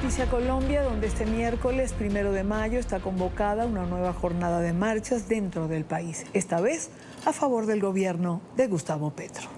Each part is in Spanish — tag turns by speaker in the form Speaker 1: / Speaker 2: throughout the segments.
Speaker 1: noticia Colombia, donde este miércoles 1 de mayo está convocada una nueva jornada de marchas dentro del país, esta vez a favor del gobierno de Gustavo Petro.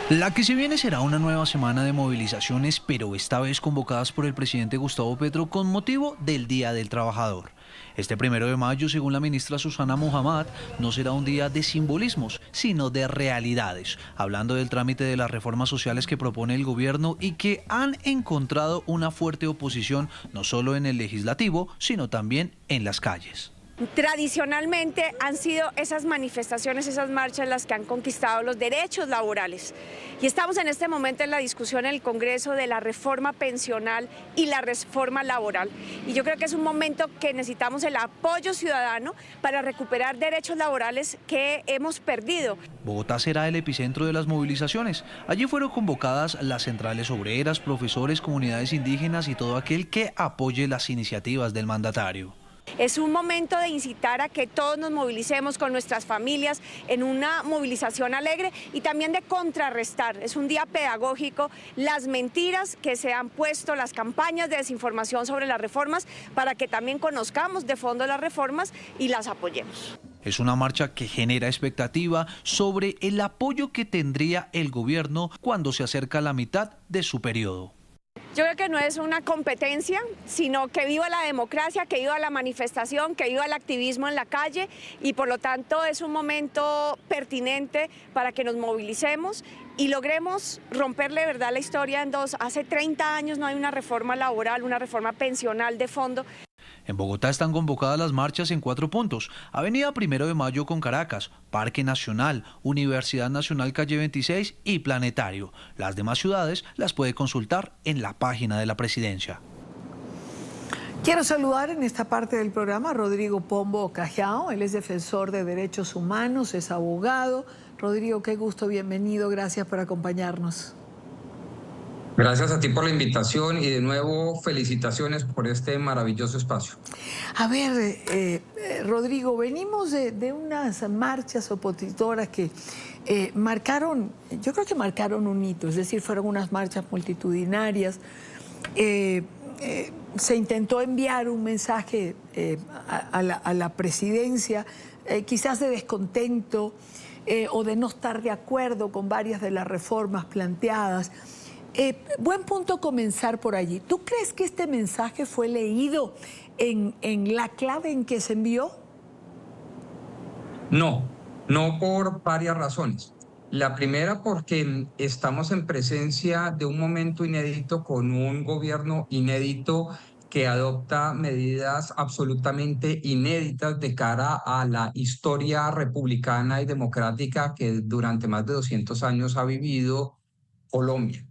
Speaker 2: La que se viene será una nueva semana de movilizaciones, pero esta vez convocadas por el presidente Gustavo Petro con motivo del Día del Trabajador. Este 1 de mayo, según la ministra Susana Muhammad, no será un día de simbolismos, sino de realidades, hablando del trámite de las reformas sociales que propone el gobierno y que han encontrado una fuerte oposición no solo en el legislativo, sino también en las calles.
Speaker 3: Tradicionalmente han sido esas manifestaciones, esas marchas las que han conquistado los derechos laborales. Y estamos en este momento en la discusión en el Congreso de la reforma pensional y la reforma laboral. Y yo creo que es un momento que necesitamos el apoyo ciudadano para recuperar derechos laborales que hemos perdido.
Speaker 2: Bogotá será el epicentro de las movilizaciones. Allí fueron convocadas las centrales obreras, profesores, comunidades indígenas y todo aquel que apoye las iniciativas del mandatario.
Speaker 3: Es un momento de incitar a que todos nos movilicemos con nuestras familias en una movilización alegre y también de contrarrestar. Es un día pedagógico, las mentiras que se han puesto, las campañas de desinformación sobre las reformas, para que también conozcamos de fondo las reformas y las apoyemos.
Speaker 2: Es una marcha que genera expectativa sobre el apoyo que tendría el gobierno cuando se acerca la mitad de su periodo.
Speaker 3: Yo creo que no es una competencia, sino que viva la democracia, que viva la manifestación, que viva el activismo en la calle y por lo tanto es un momento pertinente para que nos movilicemos y logremos romperle de verdad la historia en dos. Hace 30 años no hay una reforma laboral, una reforma pensional de fondo.
Speaker 2: En Bogotá están convocadas las marchas en 4 puntos: Avenida 1 de Mayo con Caracas, Parque Nacional, Universidad Nacional Calle 26 y Planetario. Las demás ciudades las puede consultar en la página de la Presidencia.
Speaker 1: Quiero saludar en esta parte del programa a Rodrigo Pombo Cajao. Él es defensor de derechos humanos, es abogado. Rodrigo, qué gusto, bienvenido, gracias por acompañarnos.
Speaker 4: Gracias a ti por la invitación y de nuevo felicitaciones por este maravilloso espacio.
Speaker 1: A ver, Rodrigo, venimos de unas marchas opositoras que yo creo que marcaron un hito, es decir, fueron unas marchas multitudinarias. Se intentó enviar un mensaje a la presidencia, quizás de descontento o de no estar de acuerdo con varias de las reformas planteadas. Buen punto comenzar por allí. ¿Tú crees que este mensaje fue leído en la clave en que se envió?
Speaker 4: No por varias razones. La primera, porque estamos en presencia de un momento inédito con un gobierno inédito que adopta medidas absolutamente inéditas de cara a la historia republicana y democrática que durante más de 200 años ha vivido Colombia.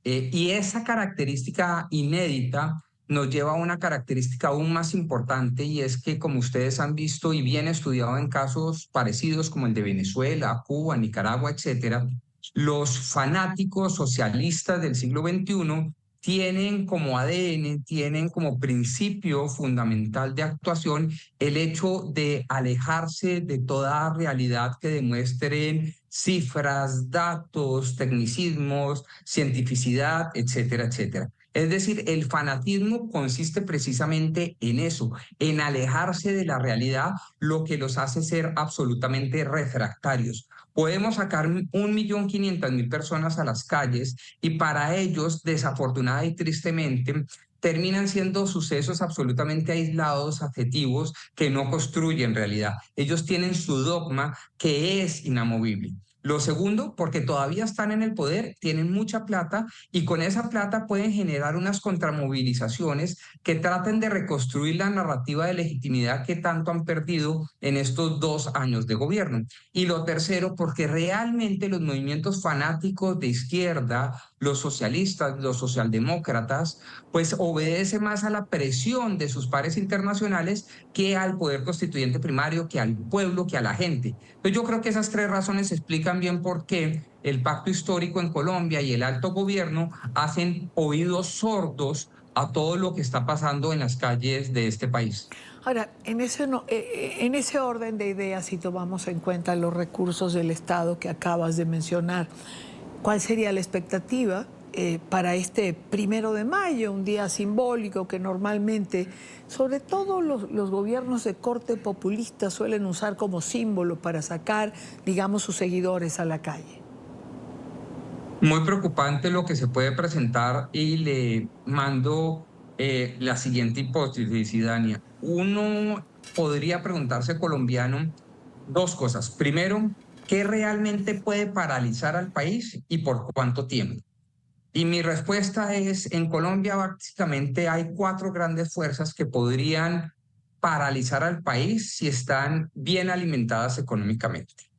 Speaker 4: Y esa característica inédita nos lleva a una característica aún más importante, y es que, como ustedes han visto y bien estudiado en casos parecidos como el de Venezuela, Cuba, Nicaragua, etcétera, los fanáticos socialistas del siglo XXI tienen como ADN, tienen como principio fundamental de actuación el hecho de alejarse de toda realidad que demuestren cifras, datos, tecnicismos, cientificidad, etcétera, etcétera. Es decir, el fanatismo consiste precisamente en eso, en alejarse de la realidad, lo que los hace ser absolutamente refractarios. Podemos sacar 1.500.000 personas a las calles y para ellos, desafortunada y tristemente, terminan siendo sucesos absolutamente aislados, afectivos, que no construyen realidad. Ellos tienen su dogma que es inamovible. Lo segundo, porque todavía están en el poder, tienen mucha plata y con esa plata pueden generar unas contramovilizaciones que traten de reconstruir la narrativa de legitimidad que tanto han perdido en estos 2 años de gobierno. Y lo tercero, porque realmente los movimientos fanáticos de izquierda, los socialistas, los socialdemócratas, pues obedece más a la presión de sus pares internacionales que al poder constituyente primario, que al pueblo, que a la gente. Entonces yo creo que esas 3 razones explican bien por qué el pacto histórico en Colombia y el alto gobierno hacen oídos sordos a todo lo que está pasando en las calles de este país.
Speaker 1: Ahora, en ese orden de ideas, si tomamos en cuenta los recursos del Estado que acabas de mencionar, ¿cuál sería la expectativa para este 1 de mayo, un día simbólico que normalmente, sobre todo los gobiernos de corte populista, suelen usar como símbolo para sacar, digamos, sus seguidores a la calle?
Speaker 4: Muy preocupante lo que se puede presentar y le mando la siguiente hipótesis, Dania. Uno podría preguntarse, colombiano, dos cosas. Primero, ¿qué realmente puede paralizar al país y por cuánto tiempo? Y mi respuesta es, en Colombia básicamente hay cuatro grandes fuerzas que podrían paralizar al país si están bien alimentadas económicamente: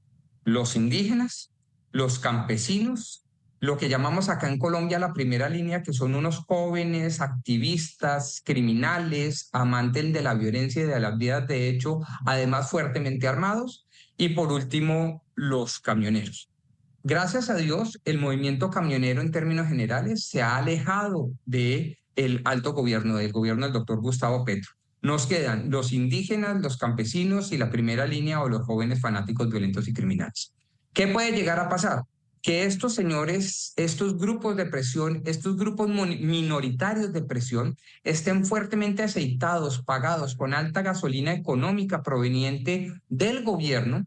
Speaker 4: los indígenas, los campesinos, lo que llamamos acá en Colombia la primera línea, que son unos jóvenes activistas, criminales, amantes de la violencia y de las vías de hecho, además fuertemente armados, y por último, los camioneros. Gracias a Dios, el movimiento camionero en términos generales se ha alejado del alto gobierno, del gobierno del doctor Gustavo Petro. Nos quedan los indígenas, los campesinos y la primera línea, o los jóvenes fanáticos violentos y criminales. ¿Qué puede llegar a pasar? Que estos señores, estos grupos de presión, estos grupos minoritarios de presión estén fuertemente aceitados, pagados con alta gasolina económica proveniente del gobierno,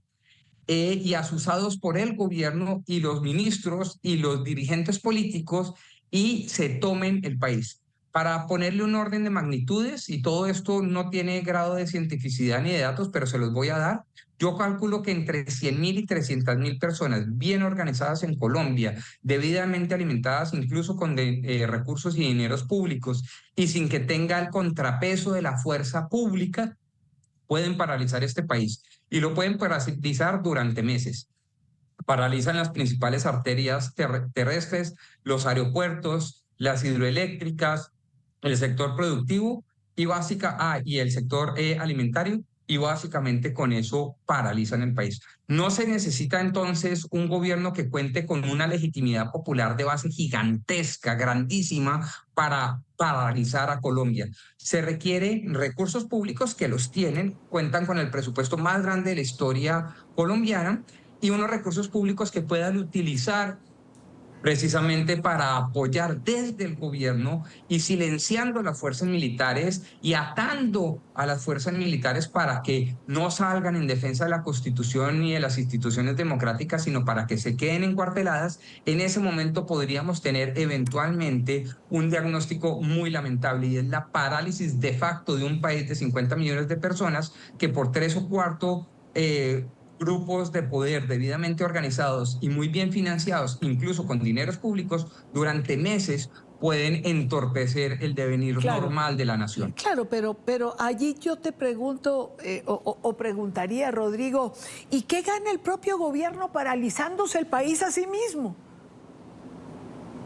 Speaker 4: y asusados por el gobierno y los ministros y los dirigentes políticos, y se tomen el país. Para ponerle un orden de magnitudes, y todo esto no tiene grado de cientificidad ni de datos, pero se los voy a dar, yo calculo que entre 100.000 y 300.000 personas bien organizadas en Colombia, debidamente alimentadas, incluso con recursos y dineros públicos, y sin que tenga el contrapeso de la fuerza pública, pueden paralizar este país, y lo pueden paralizar durante meses. Paralizan las principales arterias terrestres, los aeropuertos, las hidroeléctricas, el sector productivo y el sector alimentario, y básicamente con eso paralizan el país. No se necesita entonces un gobierno que cuente con una legitimidad popular de base gigantesca, grandísima, para paralizar a Colombia. Se requieren recursos públicos, que los tienen, cuentan con el presupuesto más grande de la historia colombiana, y unos recursos públicos que puedan utilizar precisamente para apoyar desde el gobierno, y silenciando a las fuerzas militares y atando a las fuerzas militares para que no salgan en defensa de la Constitución ni de las instituciones democráticas, sino para que se queden encuarteladas. En ese momento podríamos tener eventualmente un diagnóstico muy lamentable, y es la parálisis de facto de un país de 50 millones de personas que por 3 o 4 grupos de poder debidamente organizados y muy bien financiados, incluso con dineros públicos, durante meses pueden entorpecer el devenir
Speaker 1: Claro.
Speaker 4: normal de la nación.
Speaker 1: Claro, pero allí yo te pregunto, o preguntaría, Rodrigo, ¿y qué gana el propio gobierno paralizándose el país a sí mismo?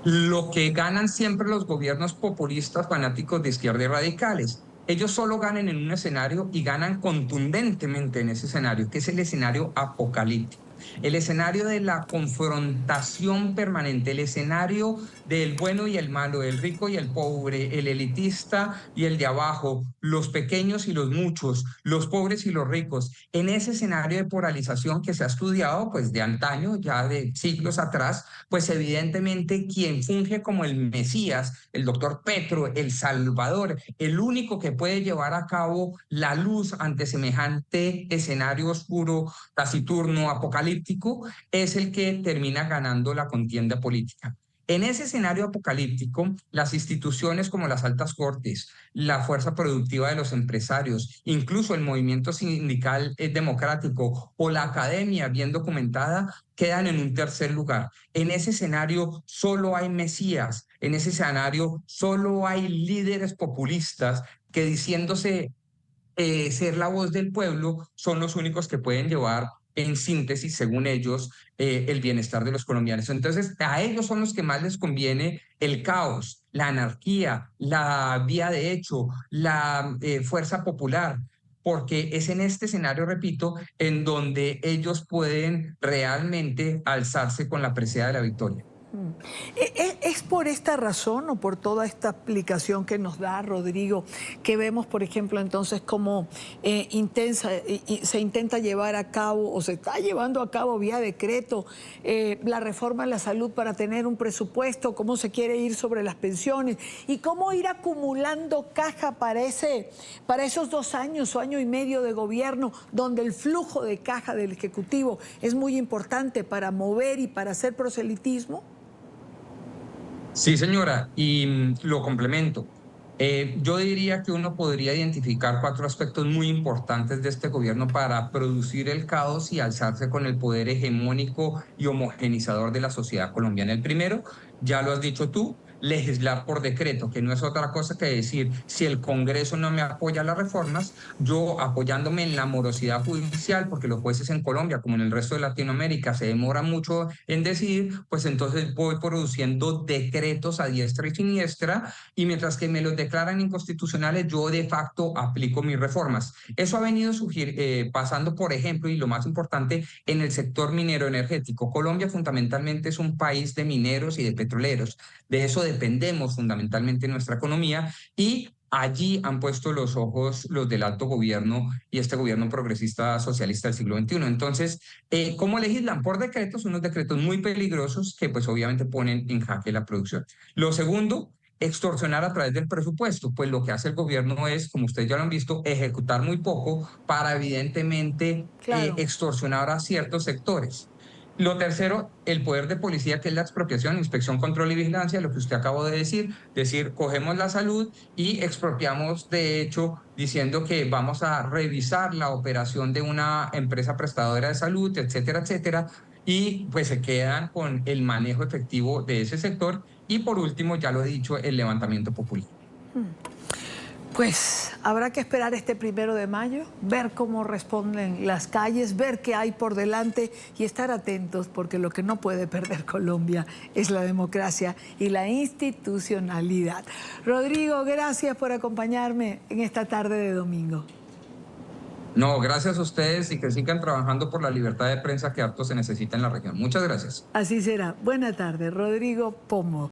Speaker 4: Lo que ganan siempre los gobiernos populistas, fanáticos de izquierda y radicales. Ellos solo ganan en un escenario, y ganan contundentemente en ese escenario, que es el escenario apocalíptico, el escenario de la confrontación permanente, el escenario del bueno y el malo, el rico y el pobre, el elitista y el de abajo, los pequeños y los muchos, los pobres y los ricos. En ese escenario de polarización que se ha estudiado pues de antaño, ya de siglos atrás, pues evidentemente quien funge como el Mesías, el doctor Petro, el Salvador, el único que puede llevar a cabo la luz ante semejante escenario oscuro, taciturno, apocalíptico, es el que termina ganando la contienda política. En ese escenario apocalíptico, las instituciones como las altas cortes, la fuerza productiva de los empresarios, incluso el movimiento sindical democrático o la academia bien documentada, quedan en un tercer lugar. En ese escenario solo hay mesías, en ese escenario solo hay líderes populistas que, diciéndose ser la voz del pueblo, son los únicos que pueden llevar en síntesis, según ellos, el bienestar de los colombianos. Entonces, a ellos son los que más les conviene el caos, la anarquía, la vía de hecho, la fuerza popular, porque es en este escenario, repito, en donde ellos pueden realmente alzarse con la presea de la victoria.
Speaker 1: ¿Es por esta razón o por toda esta explicación que nos da Rodrigo que vemos, por ejemplo, entonces cómo se intenta llevar a cabo o se está llevando a cabo vía decreto la reforma en la salud para tener un presupuesto, cómo se quiere ir sobre las pensiones y cómo ir acumulando caja para esos 2 años o año y medio de gobierno donde el flujo de caja del Ejecutivo es muy importante para mover y para hacer proselitismo?
Speaker 4: Sí, señora, y lo complemento. Yo diría que uno podría identificar 4 aspectos muy importantes de este gobierno para producir el caos y alzarse con el poder hegemónico y homogenizador de la sociedad colombiana. El primero, ya lo has dicho tú, legislar por decreto, que no es otra cosa que decir, si el Congreso no me apoya las reformas, yo apoyándome en la morosidad judicial, porque los jueces en Colombia, como en el resto de Latinoamérica, se demoran mucho en decidir, pues entonces voy produciendo decretos a diestra y siniestra, y mientras que me los declaran inconstitucionales, yo de facto aplico mis reformas. Eso ha venido pasando, por ejemplo, y lo más importante, en el sector minero energético. Colombia fundamentalmente es un país de mineros y de petroleros. De eso dependemos fundamentalmente en nuestra economía y allí han puesto los ojos los del alto gobierno y este gobierno progresista socialista del siglo XXI. Entonces, ¿cómo legislan? Por decretos, unos decretos muy peligrosos que pues obviamente ponen en jaque la producción. Lo segundo, extorsionar a través del presupuesto, pues lo que hace el gobierno es, como ustedes ya lo han visto, ejecutar muy poco para evidentemente
Speaker 1: Claro.
Speaker 4: extorsionar a ciertos sectores. Lo tercero, el poder de policía, que es la expropiación, inspección, control y vigilancia, lo que usted acabó de decir, cogemos la salud y expropiamos, de hecho, diciendo que vamos a revisar la operación de una empresa prestadora de salud, etcétera, etcétera, y pues se quedan con el manejo efectivo de ese sector. Y por último, ya lo he dicho, el levantamiento popular.
Speaker 1: Pues habrá que esperar este 1 de mayo, ver cómo responden las calles, ver qué hay por delante y estar atentos, porque lo que no puede perder Colombia es la democracia y la institucionalidad. Rodrigo, gracias por acompañarme en esta tarde de domingo.
Speaker 4: No, gracias a ustedes y que sigan trabajando por la libertad de prensa que harto se necesita en la región. Muchas gracias.
Speaker 1: Así será. Buena tarde, Rodrigo Pombo.